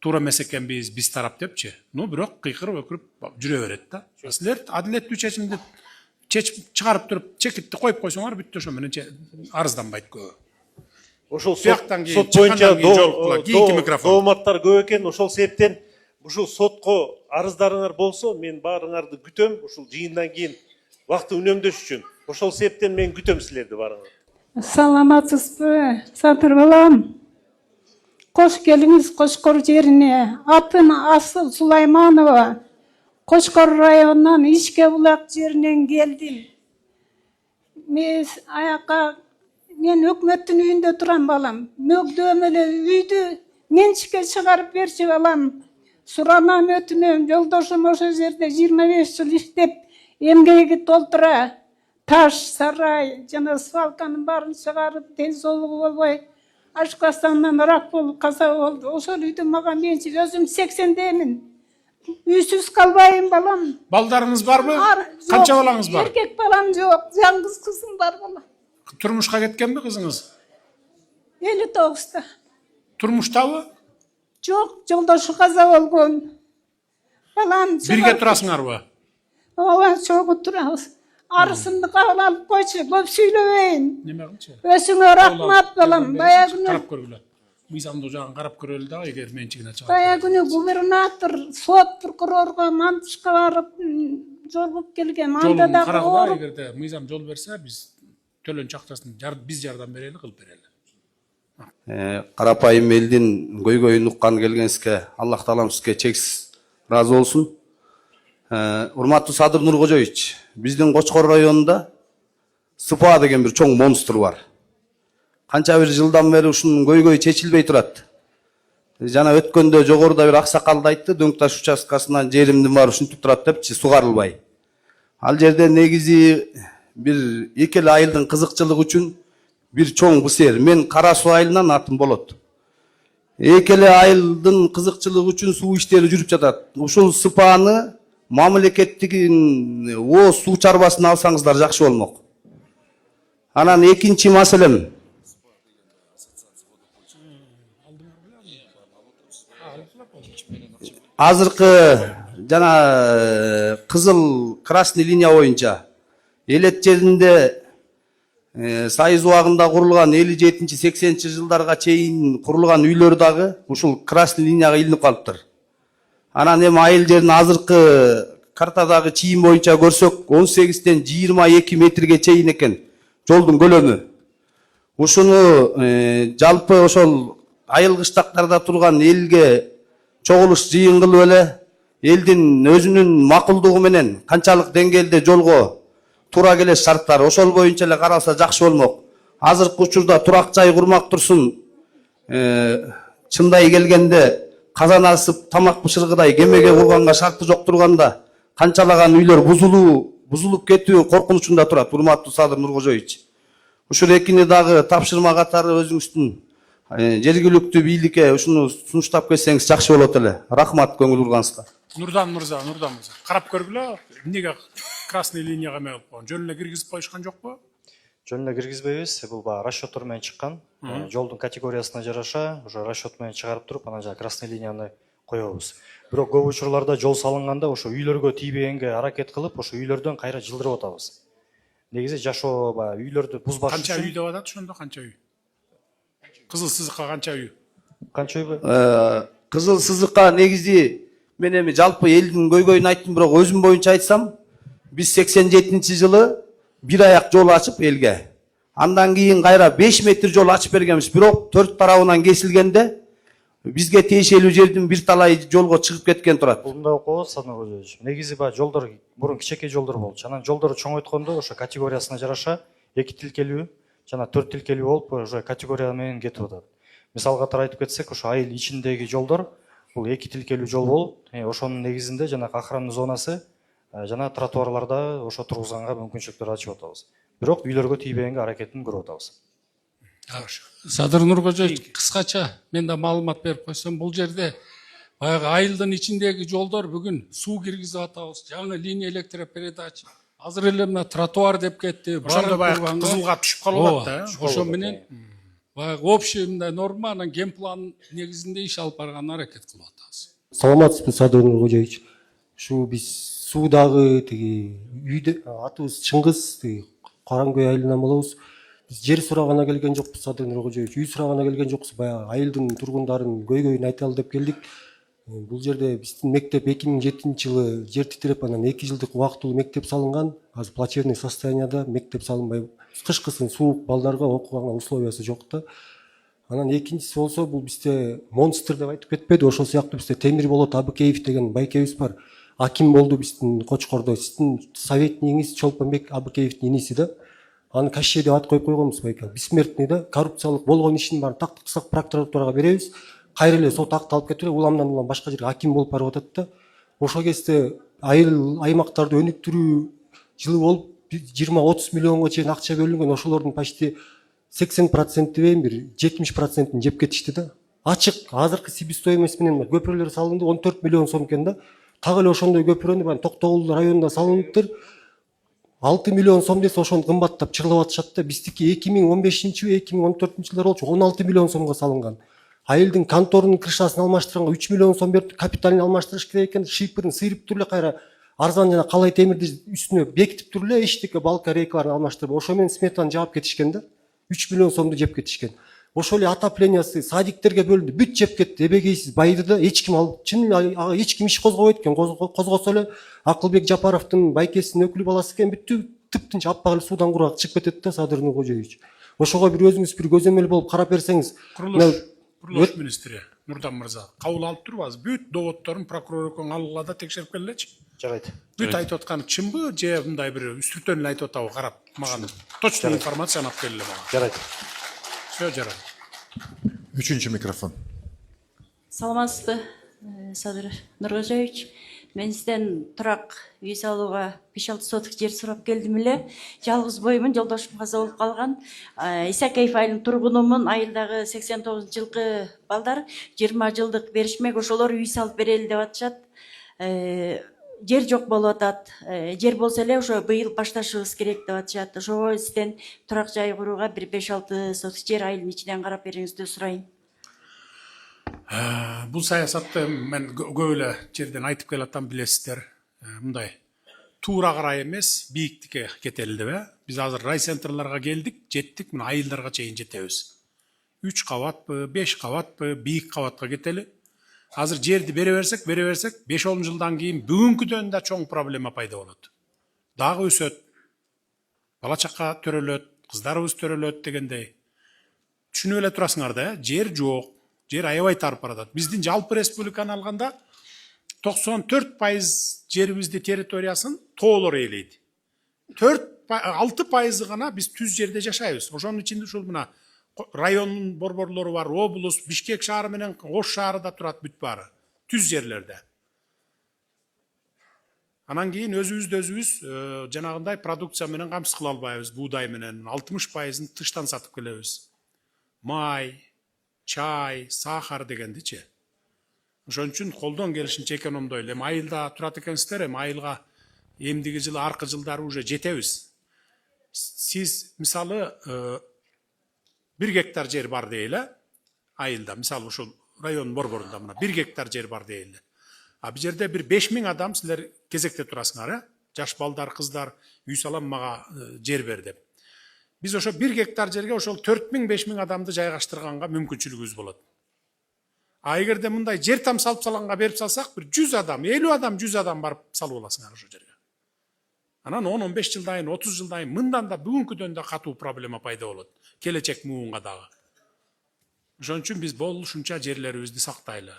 туура эмес экенбиз, биз тарап депчи. Бирок кыйкырып өкүрүп жүрө берет да. Силер адилеттүү чечимди чечип чыгарып туруп, чекитти коюп койсоңор бүттү, ошо менен арызданбайт көбү. Ошол сот боюнча дооматтар көп экен, ошол себептен ушул сотко арыздарыңар болсо, мен баарыңарды күтөм, ушул жыйындан кийин вакытты үнөмдөш үчүн. Ошол себептен мен күтөм силерди баарыңарды. Саламатсызбы, Сатыр балам. Кош келиңиз Кошкор жерине. Атым Асыл Сулайманова. Кошкор районунан Ишке булак жеринен келдим. Мен өкмөттүн үйүндө турам балам. Мөгдөм эле үйдү менчикке чыгарып берчи балам. Суранам өтүнөм, жолдошум ошол жерде 25 жыл иштеп эмгеги толтура. Таш, сарай, жана свалканын баарын чыгарып, ден соолугу болбой, ашкастандан рак болуп каза болду. Ошол үйдү мага менчик, өзүм 80-демин. Үйсүз калбайм балам. Балдарыңыз барбы? Канча балаңыз бар? Эркек балам жок, жалгыз кызым бар балам. Турмушка кеткенби кызыңыз? 59-та. Турмуштабы? Жок, жолдошу каза болгон. Балам бирге турасыңарбы? Ооба, чогуу турабыз. Арысымды кабыл алып койчу, көп сүйлөбөйүн. Неме кылчу? Өсүңө рахмат балам. Баягы карап көргүлө. Мыйзамдуу жагын карап көрөлү да, эгер менчигине чыгат. Баягы губернатор, сот прокурорго мантышка барып жолугуп келгем. Анда да карагыла, эгерде мыйзам жол берсе, биз төлөнчү акчасын биз жардам берели, кылып берели. Карапайым элдин көйгөйүн уккан келгенсизге Аллах таалам сизге чексиз ыраазы болсун. Урматтуу Садыр Нуркожоевич, биздин Кочкор районунда СПА деген бир чоң монстр бар. Канча бир жылдан бери ушунун көйгөйү чечилбей турат. Жана өткөндө жогоруда бир аксакалды айтты, Дөң таш участкасынан жеримдин баары ушинтип турат депчи, сугарылбай. Ал жерде негизи бир эки эле айылдын кызыкчылыгы үчүн бир чоң бысер. Мен Кара Суу айылынан атым болот. Эки эле айылдын кызыкчылыгы үчүн суу иштери жүрүп жатат. Ушул СПАны мамлекеттигин суу чарбасын алсаңыздар жакшы болмок. Анан экинчи маселем. Азыркы жана кызыл красный линия боюнча элет жеринде Сайыз убагында курулган 57-80 жылдарга чейин курулган үйлөр дагы ушул красный линияга илинип калыптыр. Анан эми айыл жерин азыркы картадагы чийим боюнча көрсөк 18-тен 22 метрге чейин экен жолдун көлөмү. Ушуну жалпы ошол айыл кыштактарда турган элге чогулуш жыйын кылып эле элдин өзүнүн макулдугу менен канчалык деңгээлде жолго тура келеш шарттар ошол боюнча эле каралса жакшы болмок. Азыркы учурда турак жай курмак турсун, чындай келгенде казан асып тамак бышыргыдай кемеге курганга шарты жок турганда канчалаган үйлөр бузулуп кетүү коркунучунда турат. Урматтуу Садыр Нуркожоевич, ушул экини дагы тапшырма катары өзүңүздүн жергиликтүү бийликке ушуну сунуштап кетсеңиз жакшы болот эле. Рахмат көңүл бурганыңызга. Нурдан мырза, карап көргүлө, эмнеге красный линияга эме кылып койгон? Жөн эле киргизип коюшкан жокпу? Жөн эле киргизбейбиз. Бул баягы расчеттор менен чыккан. Жолдун категориясына жараша, уже расчет менен чыгарып туруп, анан жана красный линияны коебуз. Бирок көп учурларда жол салынганда ошо үйлөргө тийбегенге аракет кылып, ошо үйлөрдөн кайра жылдырып атабыз. Негизи жашоо баягы үйлөрдү бузбаш үчүн. Канча үй деп атат ошондо, канча үй? Кызыл сызыкка канча үй? Канча үй? Кызыл сызыкка негизи мен эми жалпы элдин көйгөйүн айттым, бирок өзүм боюнча айтсам, биз 87-жылы бир аяк жол ачып элге. Андан кийин кайра 5 метр жол ачып бергенбиз, бирок төрт тарабынан кесилгенде бизге тиешелүү жердин бир талай жолго чыгып кеткен турат. Мындай окуп Садыр Нуркожоевич. Негизи баягы жолдор мурун кичекей жолдор болчу. Анан жолдорду чоңойткондо ошо категориясына жараша 2 тилкелүү жана 4 тилкелүү болуп уже категория менен кетип атат. Мисал катары айтып кетсек, ошо айыл ичиндеги жолдор бул 2 тилкелүү жол болуп, ошонун негизинде жана охранный зонасы жана тротуарларда ошо тургузганга мүмкүнчүлүктөр ачып атабыз. Бирок үйлөргө тийбегенге аракетин көрүп атабыз. Садыр Нуркожоевич, кыскача мен да маалымат берип койсом, бул жерде баягы айылдын ичиндеги жолдор бүгүн суу киргизип атабыз. Жаңы линия электропередач. Азыр эле мына тротуар деп кетти. Ошондо баягы кызылга түшүп калып атат да. Ошо менен баягы общий мындай норма, анан генплан негизинде иш алып барганга аракет кылып атабыз. Саламатсызбы, Садыр Нуркожоевич. Ушу биз суудагы тиги үйдө атыбыз Чыңгыз, тиги Караңкөй айылынан болобуз. Биз жер сурагана келген жокпуз, Садыр Нуркожоевич. Үй сурагана келген жокпуз. Баягы айылдын тургундарынын көйгөйүн айталы деп келдик. Бул жерде биздин мектеп 2007-жылы жер титиреп, анан 2 жылдык убактылуу мектеп салынган. Азыр плачевный состоянияда мектеп салынбай, кышкысын суук, балдарга окуганга условиясы жок да. Анан экинчиси болсо, бул бизде монстр деп айтып кетпеди, ошол сыяктуу бизде Темир Болот Абыкеев деген байкебиз бар. Аким болду биздин Кочкордо. Сиздин советниңиз Чолпонбек Абыкеевдин иниси да. Аны Кашше деп ат коюп койгонбуз байке. Бессмертный да, коррупциялык болгон ишин баарын тактыксак прокуратурага беребиз. Кайра эле сот акталып кетип, уламдан улам башка жерге аким болуп барып атат да. Ошол кезде айыл аймактарды өнүктүрүү жылы болуп 20-30 миллионго чейин акча бөлүнгөн. Ошолордун почти 80% дейм, бир 70%-ин жеп кетишти да. Ачык азыркы себестоимость менен көпүрөлөр салынды, 14 миллион сом экен да. Так эле ошондой көпүрөнү Токтогул районунда салыныптыр. 6 миллион сом десе ошону кымбаттап чыгылып атышат да. Биздики 2015-2014-жылдар болчу 16 миллион сомго салынган. Айылдын конторунун крышасын алмаштырганга 3 миллион сом берип, капиталын алмаштырыш керек экен. Шипырын сыйрып туруп эле кайра арзан жана калай темирди үстүнө бекитип туруп эле эчтеке балка рейкаларын алмаштырып, ошо менен сметаны жаап кетишкен да. 3 миллион сомду жеп кетишкен. Ошол эле отоплениясы садиктерге бөлүндү, бүт жеп кетти. Эбегейсиз байды да эч ким алып, чын ага эч ким иш козгобойт экен. Козгосо эле Акылбек Жапаровдун байкесинин өкүлү баласы экен, бүт тыптынч аппак эле суудан кургак чыгып кетет да, Садыр Нуркожоевич. ошого бир өзүңүз бир көзөмөл болуп карап берсеңиз. Курулуш министри Нурдан мырза кабыл алып турбайбыз. Бүт доводдорун прокурордон алгыла да текшерип келелечи. Жарайт. Бүт айтып атканы чынбы же мындай бир үстүртөн эле айтып атабы карап мага точно информацияны алып келеле мага. Жарайт. Все жарайт. Üçüncü mikrofon. Саламатсызбы, Садыр Нуркожоевич. Мен сизден турак үй салууга 5-6 соток жер сурап келдим эле. Жалгыз боймун, жолдошум каза болуп калган. Исакеев айылынын тургунумун. Айылдагы 89 жылкы балдар 20 жылдык беришмек, ошолор үй салып берели деп атышат. Жер жок болуп атат. Жер болсо эле ошо быйыл башташыбыз керек деп атышат. Ошого сизден турак жай курууга бир 5-6 соток жер айылдын ичинен карап бериңизди сурайын. Бул саясатты мен көп эле жерден айтып келатам, билесиздер. Мындай туура карай эмес, бийиктикке кетели деп. Биз азыр райцентрларга келдик, жеттик, мына айылдарга чейин жетебиз. 3 кабатпы, 5 кабатпы, бийик кабатка кетели. Азыр жерди бере берсек, 5-10 жылдан кийин бүгүнкүдөн да чоң проблема пайда болот. Дагы өсөт. Бала чакка төрөлөт, кыздарыбыз төрөлөт дегендей. Түшүнүп эле турасыңар да, жер жок. Жер аябай тарып баратат. Биздин жалпы республиканы алганда 94% жерибизди территориясын тоолор ээлейт. 6% гана биз түз жерде жашайбыз. Ошонун ичинде ушул мына райондун борборлору бар, облус, Бишкек шаары менен Ош шаары да турат бүт баары. Түз жерлерде. Анан кийин өзүбүз жанагындай продукция менен камсыз кыла албайбыз. Буудай менен 60%-ын тыштан сатып келебиз. Май, чай, сахар дегендичи. Ошон үчүн колдон келишинче экономдойлу. Эми айылда турат экенсиздер, эми айылга эмдиги жылы, аркы жылдары уже жетебиз. Сиз мисалы 1 гектар жер бар дейли, айылда, мисалы ушул район борборунда мына 1 гектар жер бар дейли. А бул жерде бир 5000 адам силер кезекте турасыңар, жаш балдар, кыздар, үй салам мага жер бер деп. Биз ошо 1 гектар жерге ошол 4000-5000 адамды жайгаштырганга мүмкүнчүлүгүбүз болот. А эгерде мындай жер там салып салганга берип салсак, бир 100 адам, 50 адам, 100 адам барып салып аласыңар ошол жерге. Анан 10-15 жылдан кийин, 30 жылдан кийин мындан да бүгүнкүдөн да катуу проблема пайда болот. Келечек муунга дагы. Ошон үчүн биз болушунча жерлерибизди сактайлы.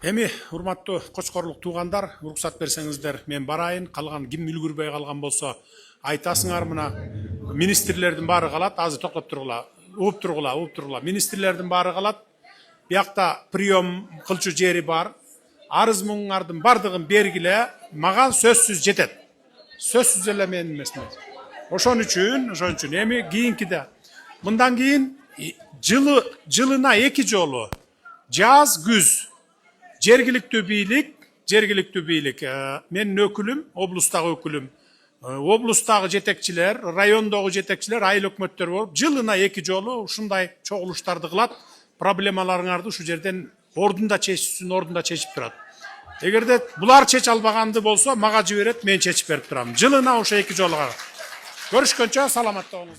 Эми урматтуу Кочкорлук туугандар, уруксат берсеңиздер, мен барайын. Калган ким үлгүрбөй калган болсо айтасыңар, мына министрлердин баары калат. Азыр токтоп тургула, ууп тургула. Министрлердин баары калат. Биякта прием кылчу жери бар. Арыз муңдардын бардыгын бергиле, мага сөзсүз жетет. Сөзсүз эле менин эмесин. Ошон үчүн эми кийинкиде мындан кийин жылына 2 жолу жаз, күз жергиликтүү бийлик, менин өкүлүм, облустагы өкүлүм, облустагы жетекчилер, райондогу жетекчилер, айыл өкмөттөр болуп, жылына 2 жолу ушундай чогулуштарды кылат. Проблемаларыңарды ушу жерден ордунда чечип турат. Эгерде булар чече албаганды болсо, мага жиберет, мен чечип берип турам. Жылына ошо 2 жолуга. Көрүшкөнчө саламатта болуңуздар.